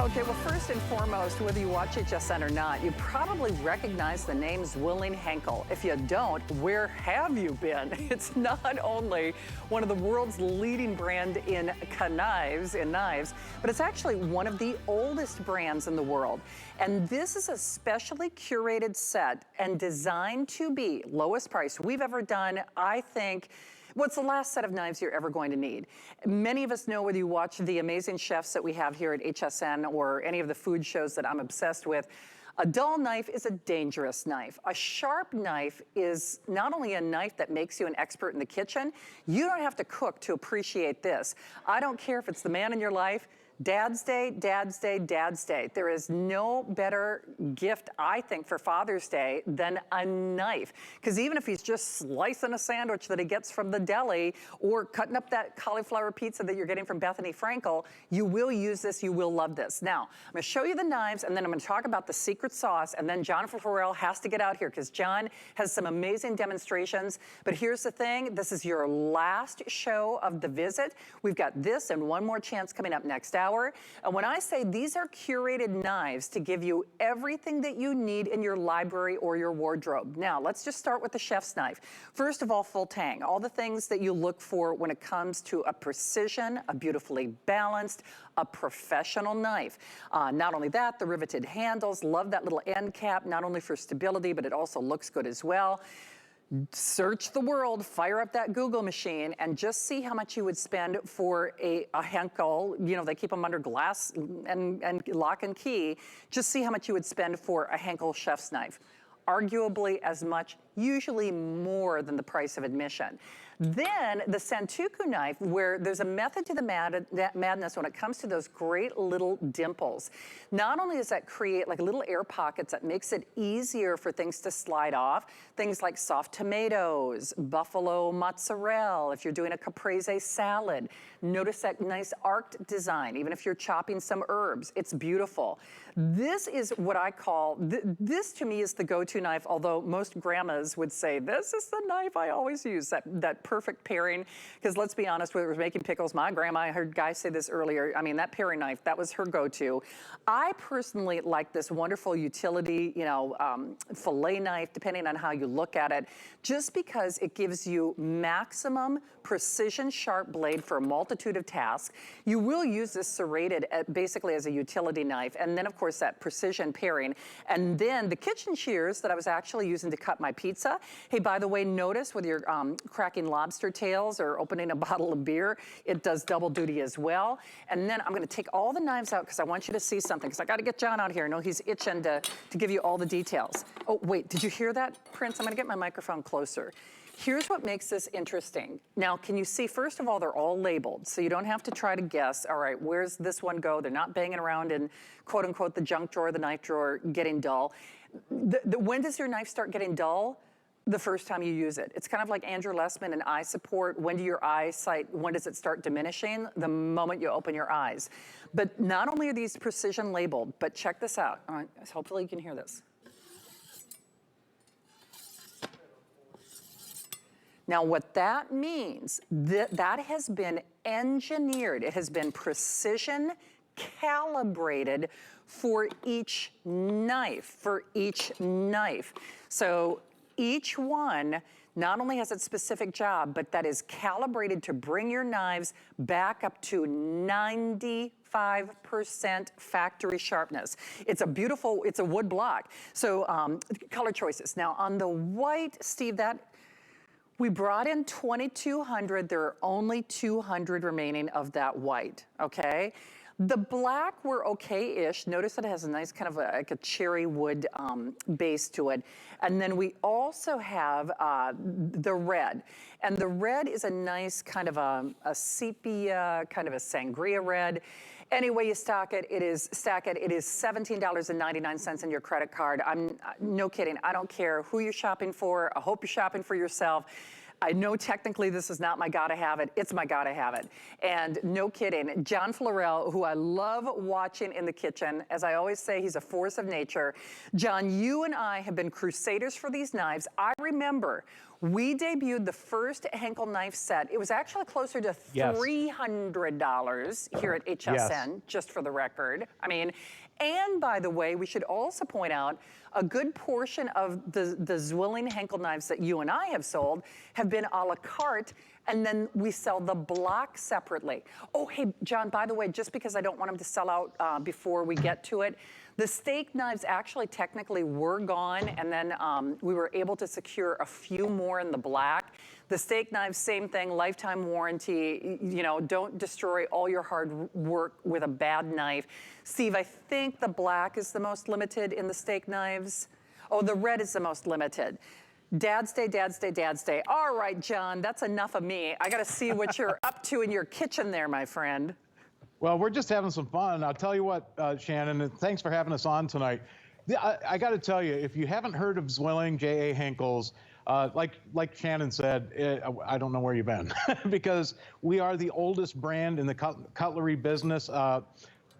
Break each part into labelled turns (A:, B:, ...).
A: Okay, well, first and foremost, whether you watch HSN or not, you probably recognize the name Zwilling Henckels. If you don't, where have you been? It's not only one of the world's leading brand in knives, but it's actually one of the oldest brands in the world. And this is a specially curated set and designed to be lowest price we've ever done, I think. What's the last set of knives you're ever going to need? Many of us know, whether you watch the amazing chefs that we have here at HSN or any of the food shows that I'm obsessed with, a dull knife is a dangerous knife. A sharp knife is not only a knife that makes you an expert in the kitchen, you don't have to cook to appreciate this. I don't care if it's the man in your life, Dad's Day, Dad's Day, Dad's Day. There is no better gift, I think, for Father's Day than a knife. Because even if he's just slicing a sandwich that he gets from the deli or cutting up that cauliflower pizza that you're getting from Bethany Frankel, you will use this, you will love this. Now, I'm gonna show you the knives, and then I'm gonna talk about the secret sauce, and then Jonathan Farrell has to get out here because John has some amazing demonstrations. But here's the thing, this is your last show of the visit. We've got this and one more chance coming up next hour. And when I say these are curated knives to give you everything that you need in your library or your wardrobe. Now, let's just start with the chef's knife. First of all, full tang. All the things that you look for when it comes to a precision, a beautifully balanced, a professional knife. Not only that, the riveted handles, love that little end cap, not only for stability, but it also looks good as well. Search the world, fire up that Google machine, and just see how much you would spend for a Henckels. You know, they keep them under glass and lock and key. Just see how much you would spend for a Henckels chef's knife. Arguably as much, usually more than the price of admission. Then the Santoku knife, where there's a method to the madness when it comes to those great little dimples. Not only does that create like little air pockets that makes it easier for things to slide off, things like soft tomatoes, buffalo mozzarella, if you're doing a caprese salad. Notice that nice arced design, even if you're chopping some herbs, it's beautiful. This is what I call, this to me is the go-to knife, although most grandmas would say, this is the knife I always use, that perfect pairing. Because let's be honest, when we were making pickles, my grandma, I heard guys say this earlier, I mean, that paring knife, that was her go-to. I personally like this wonderful utility, you know, fillet knife, depending on how you look at it, just because it gives you maximum precision sharp blade for a multitude of tasks. You will use this serrated basically as a utility knife, and then of course that precision paring. And then the kitchen shears that I was actually using to cut my pizza. Hey, by the way, notice whether you're cracking lobster tails or opening a bottle of beer, it does double duty as well. And then I'm gonna take all the knives out because I want you to see something, because I gotta get John out here. I know he's itching to give you all the details. Oh, wait, did you hear that, Prince? I'm gonna get my microphone closer. Here's what makes this interesting. Now, can you see, first of all, they're all labeled, so you don't have to try to guess, all right, where's this one go? They're not banging around in, quote unquote, the junk drawer, the knife drawer, getting dull. When does your knife start getting dull? The first time you use it. It's kind of like Andrew Lessman and eye support. When do your eyesight, when does it start diminishing? The moment you open your eyes. But not only are these precision labeled, but check this out. All right, hopefully you can hear this. Now what that means, that has been engineered. It has been precision calibrated for each knife, So each one not only has its specific job, but that is calibrated to bring your knives back up to 95% factory sharpness. It's a beautiful, it's a wood block. So color choices. Now on the white, Steve, we brought in 2,200. There are only 200 remaining of that white, okay? The black were okay-ish. Notice that it has a nice kind of like a cherry wood base to it. And then we also have the red. And the red is a nice kind of a sepia, kind of a sangria red. Any way you stack it, it is $17.99 in your credit card. No kidding, I don't care who you're shopping for. I hope you're shopping for yourself. I know technically this is not my gotta have it, it's my gotta have it. And no kidding, John Florell, who I love watching in the kitchen, as I always say, he's a force of nature. John, you and I have been crusaders for these knives. I remember We debuted the first Henkel knife set. It was actually closer to $300 here at HSN, just for the record. I mean, and by the way, we should also point out a good portion of the Zwilling Henkel knives that you and I have sold have been a la carte, and then we sell the block separately. Oh, hey, John, by the way, just because I don't want them to sell out before we get to it, the steak knives actually technically were gone, and then we were able to secure a few more in the black. The steak knives, same thing, lifetime warranty. You know, don't destroy all your hard work with a bad knife. Steve, I think the black is the most limited in the steak knives. Oh, the red is the most limited. Dad's Day, Dad's Day, Dad's Day. All right, John, that's enough of me. I gotta see what you're up to in your kitchen there, my friend.
B: Well, we're just having some fun. I'll tell you what, Shannon, and thanks for having us on tonight. I got to tell you, if you haven't heard of Zwilling J.A. Henckels, like Shannon said, I don't know where you've been because we are the oldest brand in the cutlery business.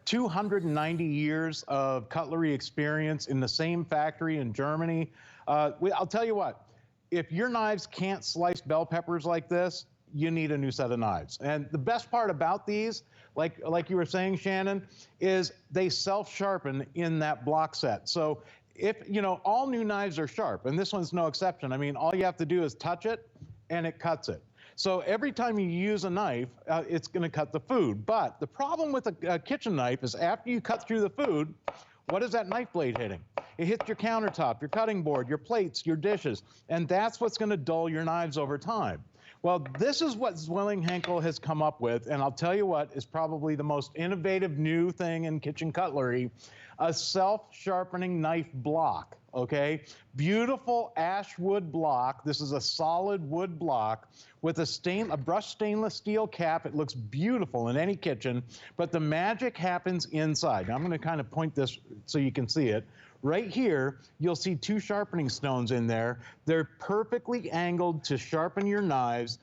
B: 290 years of cutlery experience in the same factory in Germany. I'll tell you what, if your knives can't slice bell peppers like this, you need a new set of knives. And the best part about these, like you were saying, Shannon, is they self-sharpen in that block set. So if, you know, all new knives are sharp, and this one's no exception. I mean, all you have to do is touch it, and it cuts it. So every time you use a knife, it's gonna cut the food. But the problem with a kitchen knife is after you cut through the food, what is that knife blade hitting? It hits your countertop, your cutting board, your plates, your dishes, and that's what's gonna dull your knives over time. Well, this is what Zwilling Henkel has come up with, and I'll tell you what is probably the most innovative new thing in kitchen cutlery, a self-sharpening knife block, okay? Beautiful ash wood block. This is a solid wood block with a brushed stainless steel cap. It looks beautiful in any kitchen, but the magic happens inside. Now, I'm gonna kind of point this so you can see it. Right here, you'll see two sharpening stones in there. They're perfectly angled to sharpen your knives.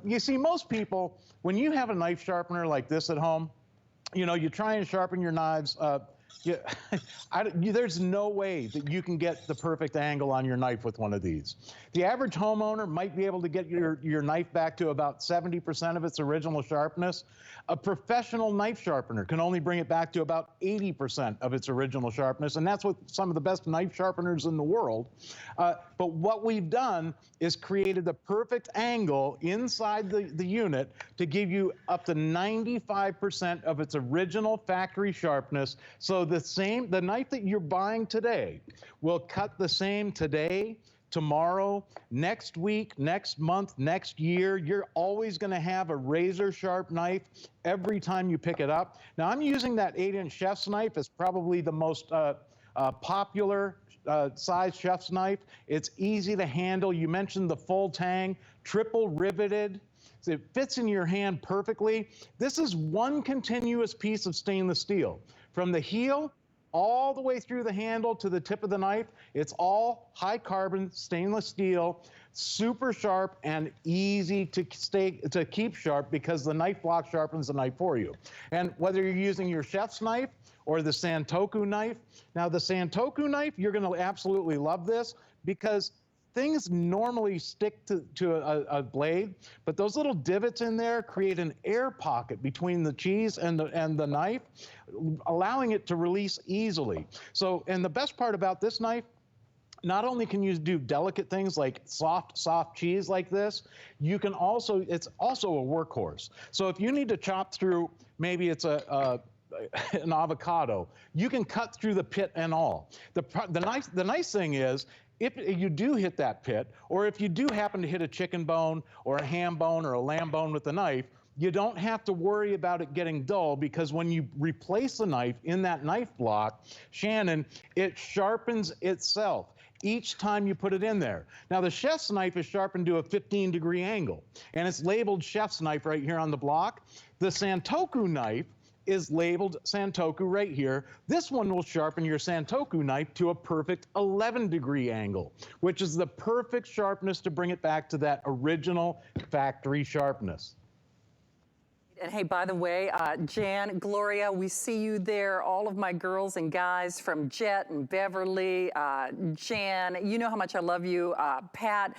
B: You see, most people, when you have a knife sharpener like this at home, you know, you try and sharpen your knives. There's no way that you can get the perfect angle on your knife with one of these. The average homeowner might be able to get your knife back to about 70% of its original sharpness. A professional knife sharpener can only bring it back to about 80% of its original sharpness, and that's with some of the best knife sharpeners in the world. But what we've done is created the perfect angle inside the unit to give you up to 95% of its original factory sharpness. So the knife that you're buying today will cut the same today, tomorrow, next week, next month, next year. You're always gonna have a razor sharp knife every time you pick it up. Now, I'm using that 8-inch chef's knife. It's probably the most popular size chef's knife. It's easy to handle. You mentioned the full tang, triple riveted. So it fits in your hand perfectly. This is one continuous piece of stainless steel. From the heel all the way through the handle to the tip of the knife, it's all high carbon stainless steel, super sharp and easy to keep sharp because the knife block sharpens the knife for you. And whether you're using your chef's knife or the Santoku knife, now the Santoku knife, you're gonna absolutely love this because things normally stick to a blade, but those little divots in there create an air pocket between the cheese and the knife, allowing it to release easily. So, and the best part about this knife, not only can you do delicate things like soft cheese like this, you can also, it's also a workhorse. So if you need to chop through, maybe it's an avocado, you can cut through the pit and all. The nice thing is, if you do hit that pit, or if you do happen to hit a chicken bone or a ham bone or a lamb bone with the knife, you don't have to worry about it getting dull because when you replace the knife in that knife block, Shannon, it sharpens itself each time you put it in there. Now, the chef's knife is sharpened to a 15-degree angle, and it's labeled chef's knife right here on the block. The Santoku knife is labeled Santoku right here. This one will sharpen your Santoku knife to a perfect 11-degree angle, which is the perfect sharpness to bring it back to that original factory sharpness.
A: And hey, by the way, Jan, Gloria, we see you there. All of my girls and guys from Jet and Beverly, Jan, you know how much I love you. Pat,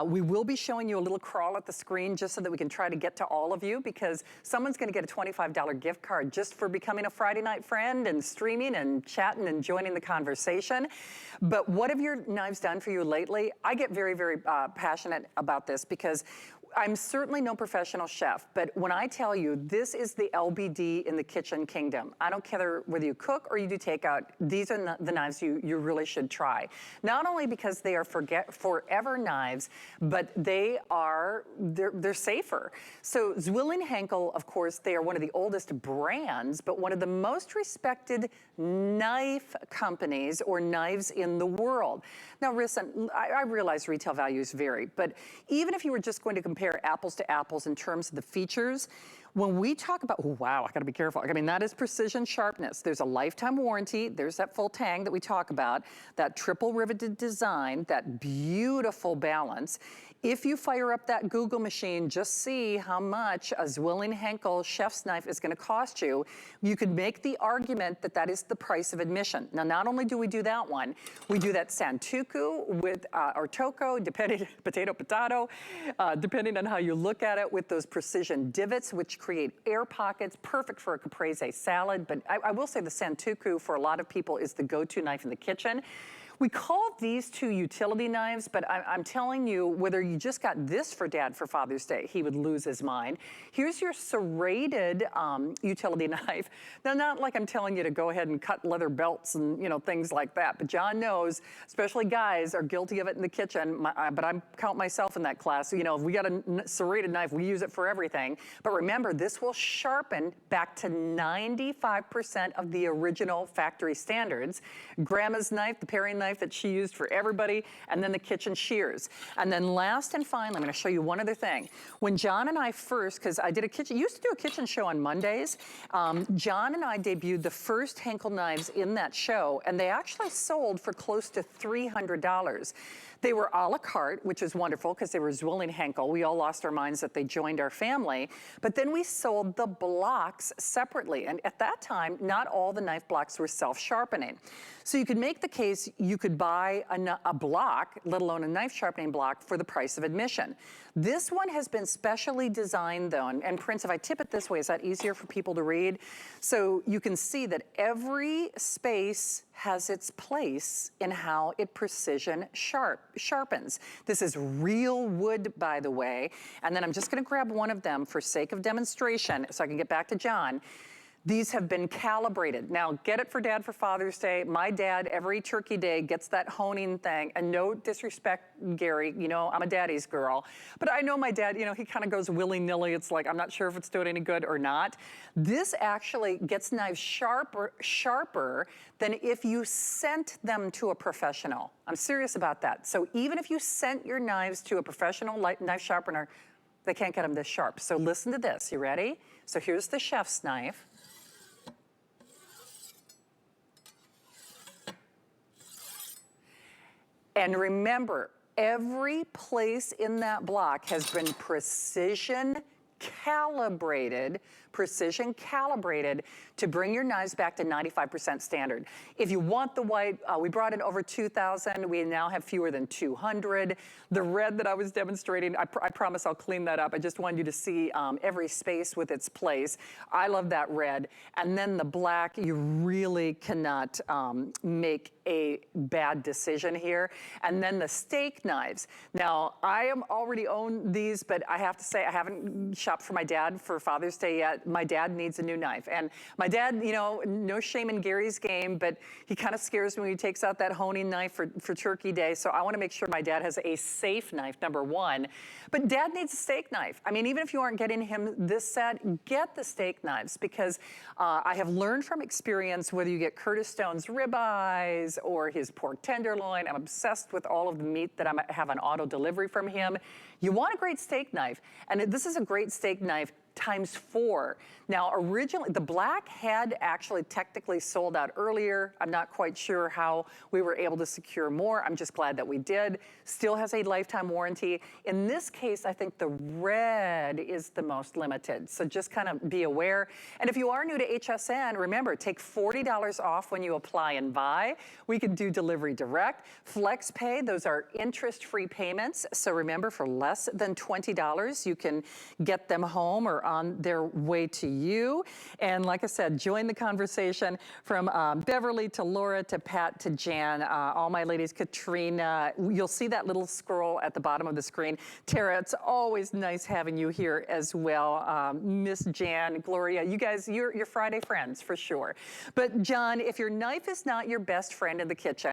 A: we will be showing you a little crawl at the screen just so that we can try to get to all of you, because someone's going to get a $25 gift card just for becoming a Friday night friend and streaming and chatting and joining the conversation. But what have your knives done for you lately? I get very, very passionate about this because I'm certainly no professional chef, but when I tell you this is the LBD in the kitchen kingdom, I don't care whether you cook or you do takeout, these are the knives you really should try. Not only because they are forever knives, but they're safer. So Zwilling Henckels, of course, they are one of the oldest brands, but one of the most respected knife companies or knives in the world. Now, listen, I realize retail values vary, but even if you were just going to compare apples to apples in terms of the features, when we talk about, oh, wow, I gotta be careful. I mean, that is precision sharpness. There's a lifetime warranty. There's that full tang that we talk about, that triple riveted design, that beautiful balance. If you fire up that Google machine, just see how much a Zwilling Henckels chef's knife is gonna cost you. You could make the argument that that is the price of admission. Now, not only do we do that one, we do that Santoku with, or Toko, depending, potato, depending on how you look at it, with those precision divots, which create air pockets, perfect for a caprese salad. But I will say the Santoku, for a lot of people, is the go-to knife in the kitchen. We call these two utility knives, but I'm telling you, whether you just got this for Dad for Father's Day, he would lose his mind. Here's your serrated utility knife. Now, not like I'm telling you to go ahead and cut leather belts and things like that, but John knows, especially guys are guilty of it in the kitchen, but I count myself in that class. So, if we got a serrated knife, we use it for everything. But remember, this will sharpen back to 95% of the original factory standards. Grandma's knife, the paring knife that she used for everybody, and then the kitchen shears. And then last and finally, I'm gonna show you one other thing. When John and I first, because I used to do a kitchen show on Mondays, John and I debuted the first Henckels knives in that show, and they actually sold for close to $300. They were a la carte, which is wonderful because they were Zwilling Henckels. We all lost our minds that they joined our family. But then we sold the blocks separately. And at that time, not all the knife blocks were self-sharpening. So you could make the case you could buy a block, let alone a knife sharpening block, for the price of admission. This one has been specially designed though, and Prince, if I tip it this way, is that easier for people to read? So you can see that every space has its place in how it precision sharpens. This is real wood, by the way. And then I'm just gonna grab one of them for sake of demonstration so I can get back to John. These have been calibrated. Now, get it for Dad for Father's Day. My dad, every turkey day, gets that honing thing. And no disrespect, Gary, I'm a daddy's girl. But I know my dad, he kind of goes willy-nilly. It's like, I'm not sure if it's doing any good or not. This actually gets knives sharper than if you sent them to a professional. I'm serious about that. So even if you sent your knives to a professional knife sharpener, they can't get them this sharp. So listen to this, you ready? So here's the chef's knife. And remember, every place in that block has been precision calibrated to bring your knives back to 95% standard. If you want the white, we brought in over 2,000. We now have fewer than 200. The red that I was demonstrating, I promise I'll clean that up. I just wanted you to see every space with its place. I love that red. And then the black, you really cannot make a bad decision here. And then the steak knives. Now, I am already own these, but I have to say I haven't shopped for my dad for Father's Day yet. My dad needs a new knife. And my dad, no shame in Gary's game, but he kind of scares me when he takes out that honing knife for Turkey Day. So I want to make sure my dad has a safe knife, number one. But Dad needs a steak knife. I mean, even if you aren't getting him this set, get the steak knives, because I have learned from experience, whether you get Curtis Stone's ribeyes or his pork tenderloin, I'm obsessed with all of the meat that I have on auto delivery from him. You want a great steak knife, and this is a great steak knife times 4. Now, originally, the black had actually technically sold out earlier. I'm not quite sure how we were able to secure more. I'm just glad that we did. Still has a lifetime warranty. In this case, I think the red is the most limited. So just kind of be aware. And if you are new to HSN, remember, take $40 off when you apply and buy. We can do delivery direct. Flex pay, those are interest-free payments. So remember, for less than $20, you can get them home or on their way to you. And like I said, join the conversation from Beverly to Laura to Pat to Jan, all my ladies, Katrina. You'll see that little scroll at the bottom of the screen. Tara, it's always nice having you here as well. Miss Jan, Gloria, you guys, you're Friday friends for sure. But John, if your knife is not your best friend in the kitchen,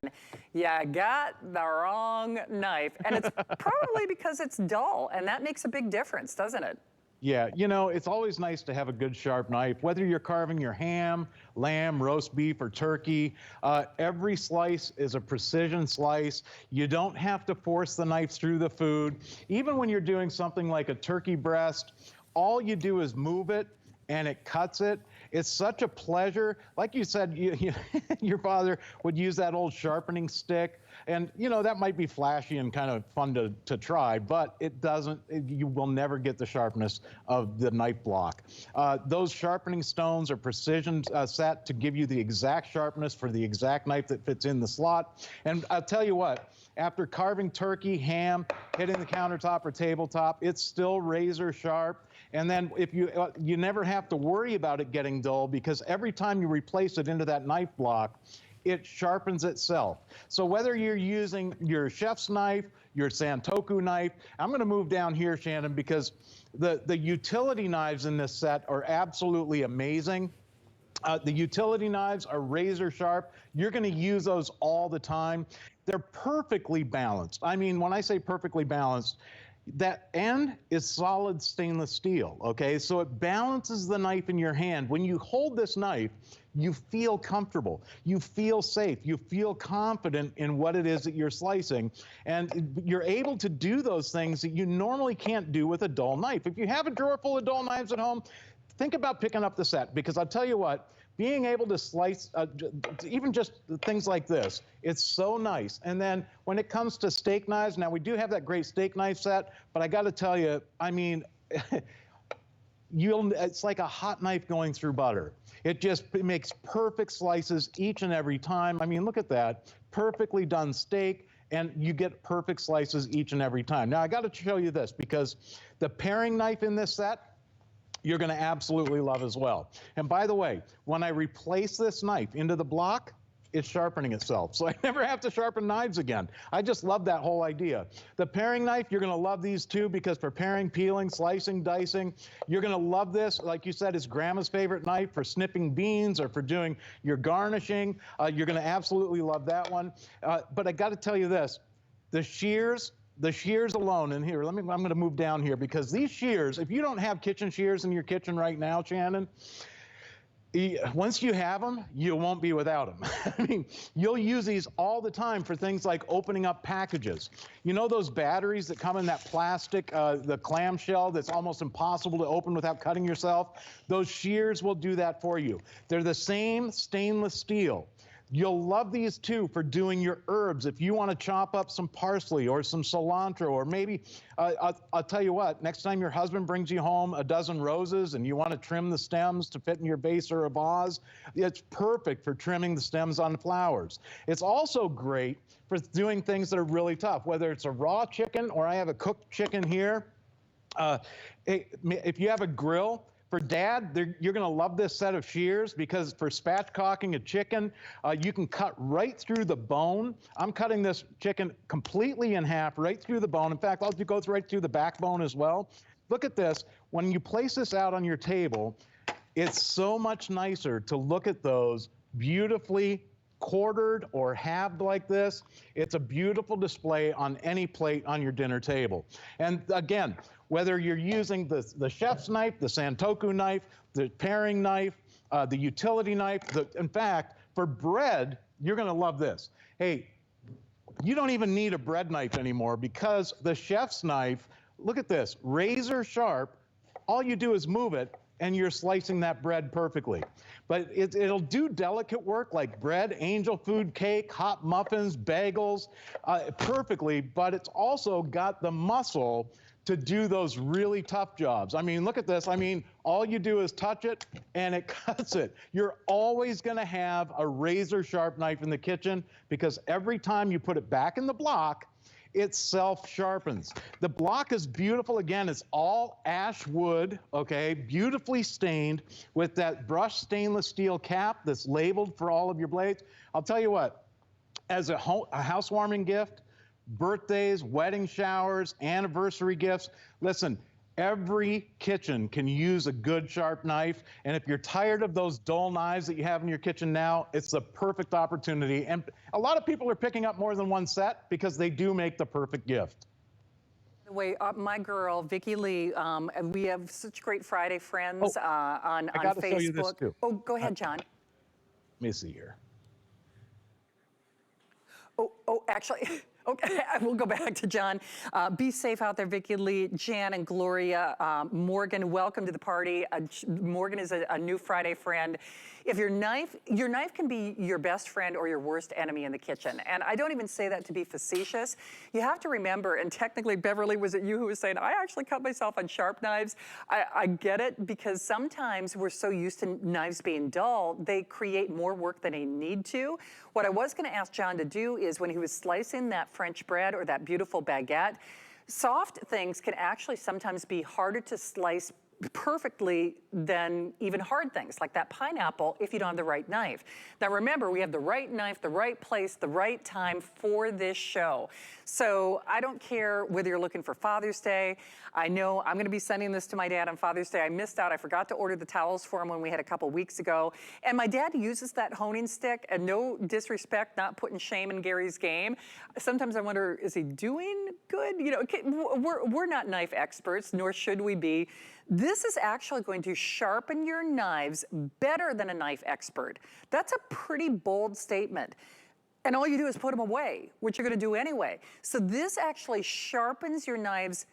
A: you got the wrong knife. And it's probably because it's dull, and that makes a big difference, doesn't it?
B: Yeah, you know, it's always nice to have a good sharp knife, whether you're carving your ham, lamb, roast beef, or turkey. Every slice is a precision slice. You don't have to force the knife through the food. Even when you're doing something like a turkey breast, all you do is move it and it cuts it. It's such a pleasure. Like you said, your father would use that old sharpening stick. And, you know, that might be flashy and kind of fun to try, but it doesn't, you will never get the sharpness of the knife block. Those sharpening stones are precision set to give you the exact sharpness for the exact knife that fits in the slot. And I'll tell you what, after carving turkey, ham, hitting the countertop or tabletop, it's still razor sharp. And then if you never have to worry about it getting dull, because every time you replace it into that knife block, it sharpens itself. So whether you're using your chef's knife, your Santoku knife, I'm going to move down here, Shannon, because the utility knives in this set are absolutely amazing. The utility knives are razor sharp. You're going to use those all the time. They're perfectly balanced. I mean, when I say perfectly balanced, that end is solid stainless steel, okay? So it balances the knife in your hand. When you hold this knife, you feel comfortable, you feel safe, you feel confident in what it is that you're slicing, and you're able to do those things that you normally can't do with a dull knife. If you have a drawer full of dull knives at home, think about picking up the set, because I'll tell you what, being able to slice, even just things like this, it's so nice. And then when it comes to steak knives, now we do have that great steak knife set, but I got to tell you, I mean, it's like a hot knife going through butter. It makes perfect slices each and every time. I mean, look at that, perfectly done steak, and you get perfect slices each and every time. Now I got to show you this, because the paring knife in this set, you're going to absolutely love as well. And by the way, when I replace this knife into the block, it's sharpening itself. So I never have to sharpen knives again. I just love that whole idea. The paring knife, you're going to love these too, because for paring, peeling, slicing, dicing, you're going to love this. Like you said, it's Grandma's favorite knife for snipping beans or for doing your garnishing. You're going to absolutely love that one. But I got to tell you this, the shears alone, and here, I'm going to move down here, because these shears, if you don't have kitchen shears in your kitchen right now, Shannon, once you have them, you won't be without them. I mean, you'll use these all the time for things like opening up packages. You know those batteries that come in that plastic, the clamshell that's almost impossible to open without cutting yourself? Those shears will do that for you. They're the same stainless steel. You'll love these too for doing your herbs. If you want to chop up some parsley or some cilantro, or maybe, I'll tell you what, next time your husband brings you home a dozen roses and you want to trim the stems to fit in your vase or a vase, it's perfect for trimming the stems on flowers. It's also great for doing things that are really tough, whether it's a raw chicken or I have a cooked chicken here. If you have a grill, for Dad, you're going to love this set of shears, because for spatchcocking a chicken, you can cut right through the bone. I'm cutting this chicken completely in half, right through the bone. In fact, I'll go right through the backbone as well. Look at this. When you place this out on your table, it's so much nicer to look at those beautifully quartered or halved like this. It's a beautiful display on any plate on your dinner table. And again, whether you're using the chef's knife, the Santoku knife, the paring knife, the utility knife, in fact, for bread, you're going to love this. Hey, you don't even need a bread knife anymore, because the chef's knife, look at this, razor sharp, all you do is move it, and you're slicing that bread perfectly. But it'll do delicate work like bread, angel food cake, hot muffins, bagels, perfectly, but it's also got the muscle to do those really tough jobs. I mean, look at this. I mean, all you do is touch it and it cuts it. You're always gonna have a razor sharp knife in the kitchen because every time you put it back in the block, it self-sharpens. The block is beautiful. Again, it's all ash wood, okay, beautifully stained with that brushed stainless steel cap that's labeled for all of your blades. I'll tell you what, as a housewarming gift, birthdays, wedding showers, anniversary gifts, listen, every kitchen can use a good sharp knife, and if you're tired of those dull knives that you have in your kitchen now, it's the perfect opportunity. And a lot of people are picking up more than one set because they do make the perfect gift.
A: By the way, my girl, Vicki Lee, and we have such great Friday friends on
B: I gotta
A: Facebook.
B: show you this too.
A: Oh, go ahead, John.
B: Let me see here.
A: Oh, actually, okay, I will go back to John. Be safe out there, Vicki Lee, Jan and Gloria. Morgan, welcome to the party. Morgan is a new Friday friend. If your knife can be your best friend or your worst enemy in the kitchen. And I don't even say that to be facetious. You have to remember, and technically, Beverly, was it you who was saying, I actually cut myself on sharp knives? I get it, because sometimes we're so used to knives being dull, they create more work than they need to. What I was gonna ask John to do is when he was slicing that French bread or that beautiful baguette, soft things can actually sometimes be harder to slice perfectly than even hard things like that pineapple if you don't have the right knife. Now remember, we have the right knife, the right place, the right time for this show. So I don't care whether you're looking for Father's Day. I know I'm gonna be sending this to my dad on Father's Day. I missed out, I forgot to order the towels for him when we had a couple weeks ago. And my dad uses that honing stick, and no disrespect, not putting shame in Gary's game. Sometimes I wonder, is he doing good? You know, we're not knife experts, nor should we be. This is actually going to sharpen your knives better than a knife expert. That's a pretty bold statement. And all you do is put them away, which you're gonna do anyway. So this actually sharpens your knives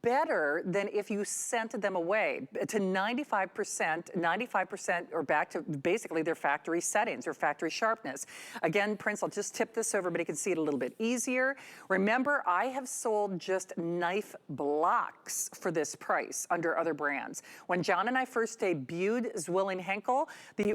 A: better than if you sent them away to 95% or back to basically their factory settings or factory sharpness. Again, Prince, I'll just tip this over, but you can see it a little bit easier. Remember, I have sold just knife blocks for this price under other brands. When John and I first debuted Zwilling Henckels,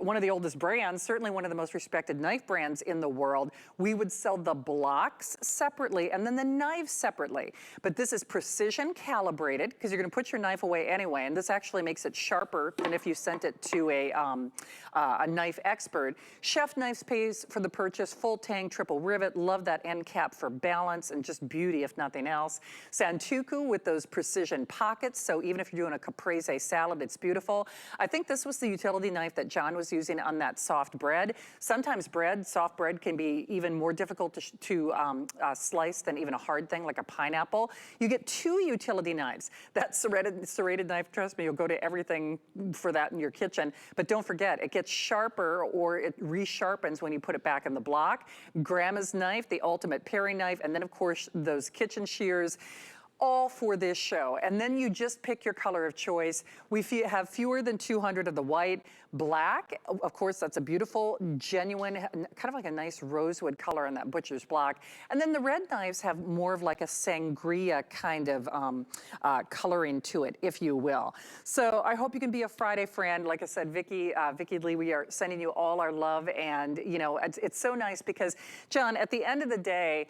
A: one of the oldest brands, certainly one of the most respected knife brands in the world, we would sell the blocks separately and then the knives separately. But this is precision calibrated, because you're going to put your knife away anyway, and this actually makes it sharper than if you sent it to a knife expert. Chef Knives pays for the purchase, full tang, triple rivet, love that end cap for balance and just beauty if nothing else. Santoku with those precision pockets, so even if you're doing a caprese salad, it's beautiful. I think this was the utility knife that John was using on that soft bread. Sometimes soft bread can be even more difficult to slice than even a hard thing like a pineapple. You get two utility knives. That serrated knife, trust me, you'll go to everything for that in your kitchen. But don't forget, it gets sharper or it resharpens when you put it back in the block. Grandma's knife, the ultimate paring knife, and then of course those kitchen shears, all for this show. And then you just pick your color of choice. We have fewer than 200 of the white. Black, of course, that's a beautiful, genuine, kind of like a nice rosewood color on that butcher's block. And then the red knives have more of like a sangria kind of coloring to it, if you will. So I hope you can be a Friday friend. Like I said, Vicki Lee, we are sending you all our love. And you know, it's so nice because, John, at the end of the day,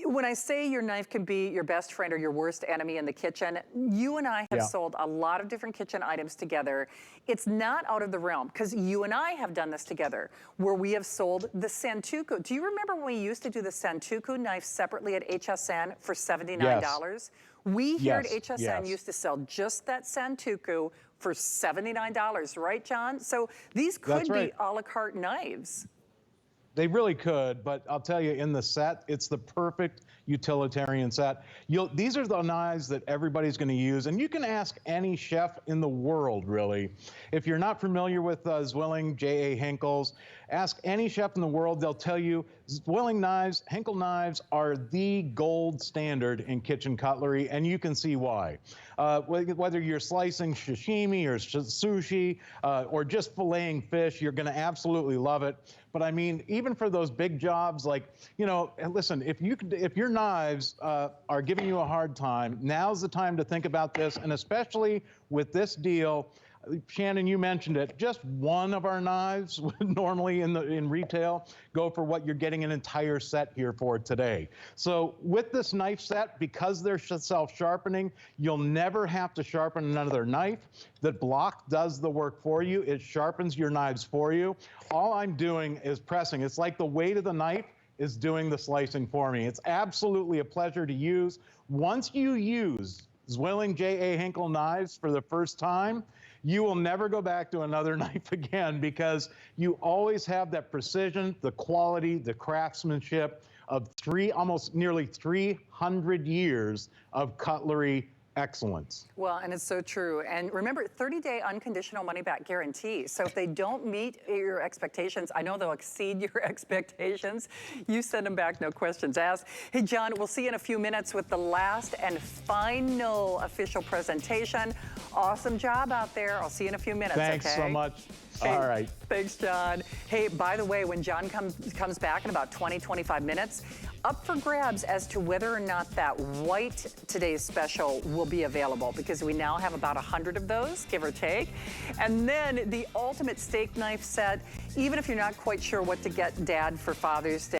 A: when I say your knife can be your best friend or your worst enemy in the kitchen, you and I have sold a lot of different kitchen items together. It's not out of the realm, because you and I have done this together, where we have sold the Santoku. Do you remember when we used to do the Santoku knife separately at HSN for $79?
B: Yes.
A: We here at HSN used to sell just that Santoku for $79, right, John? So these could be a la carte knives.
B: They really could, but I'll tell you, in the set, it's the perfect utilitarian set. These are the knives that everybody's going to use, and you can ask any chef in the world, really. If you're not familiar with Zwilling J.A. Henckels, ask any chef in the world. They'll tell you Zwilling knives, Henckels knives are the gold standard in kitchen cutlery, and you can see why. Whether you're slicing sashimi or sushi or just filleting fish, you're going to absolutely love it. But I mean, even for those big jobs, like, you know, and listen, if your knives are giving you a hard time, now's the time to think about this, and especially with this deal. Shannon, you mentioned it. Just one of our knives would normally in retail go for what you're getting an entire set here for today. So with this knife set, because they're self-sharpening, you'll never have to sharpen another knife. The Bloc does the work for you. It sharpens your knives for you. All I'm doing is pressing. It's like the weight of the knife is doing the slicing for me. It's absolutely a pleasure to use. Once you use Zwilling J.A. Henckels knives for the first time, you will never go back to another knife again, because you always have that precision, the quality, the craftsmanship of almost nearly 300 years of cutlery excellence.
A: Well, and it's so true. And remember, 30-day unconditional money-back guarantee. So if they don't meet your expectations, I know they'll exceed your expectations. You send them back, no questions asked. Hey, John, we'll see you in a few minutes with the last and final official presentation. Awesome job out there. I'll see you in a few minutes,
B: Thanks
A: okay?
B: so much.
A: Hey,
B: all right.
A: Thanks, John. Hey, by the way, when John comes back in about 20, 25 minutes, up for grabs as to whether or not that white Today's Special will be available, because we now have about 100 of those, give or take. And then the ultimate steak knife set, even if you're not quite sure what to get Dad for Father's Day.